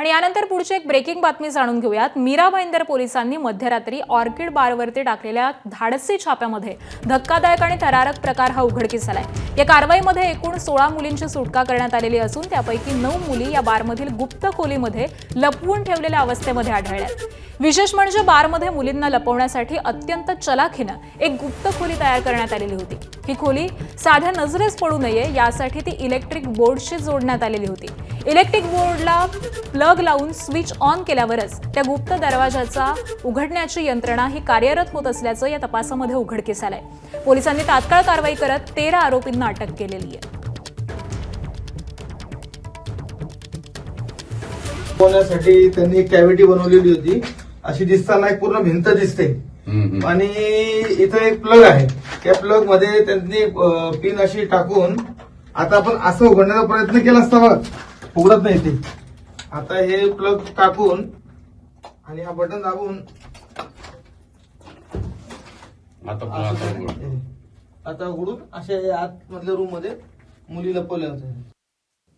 आणि यानंतर पुढची एक ब्रेकिंग बातमी जाणून घेऊयात। मीरा भाईंदर पोलिसांनी मध्यरात्री ऑर्किड बारवरती टाकलेल्या धाडसी छाप्यामध्ये धक्कादायक आणि थरारक प्रकार हा उघडकीस आलाय। या कारवाईमध्ये एकूण 16 मुलींची सुटका करण्यात आलेली असून त्यापैकी 9 मुली या बारमधील गुप्त खोलीमध्ये लपवून ठेवलेल्या अवस्थेमध्ये आढळल्यात। विशेष म्हणजे बारमध्ये मुलींना लपवण्यासाठी अत्यंत चलाखीने एक गुप्त खोली तयार करण्यात आलेली होती। ही खोली साध्या नजरेस पडू नये यासाठी ती इलेक्ट्रिक बोर्डशी जोडण्यात आलेली होती। इलेक्ट्रिक बोर्डला प्लग लावून स्विच ऑन केल्यावरच त्या गुप्त दरवाजाचा उघडण्याची यंत्रणा ही कार्यरत होत असल्याचं या तपासामध्ये उघडकीस आलंय। पोलिसांनी तात्काळ कारवाई करत 13 आरोपींना अटक केलेली आहे। पोहण्यासाठी त्यांनी एक कॅव्हिटी बनवलेली होती। अशी दिसताना एक पूर्ण भिंत दिसते आणि इथं एक प्लग आहे। त्या प्लग मध्ये त्यांनी पिन अशी टाकून आता आपण असं उघडण्याचा प्रयत्न केला असता बघ, उघडत नाही ते। आता हे प्लग टाकून आणि हा बटन दाबून आता उघडून अशा आतमधल्या रूम मध्ये मुली लपवल्या होत्या।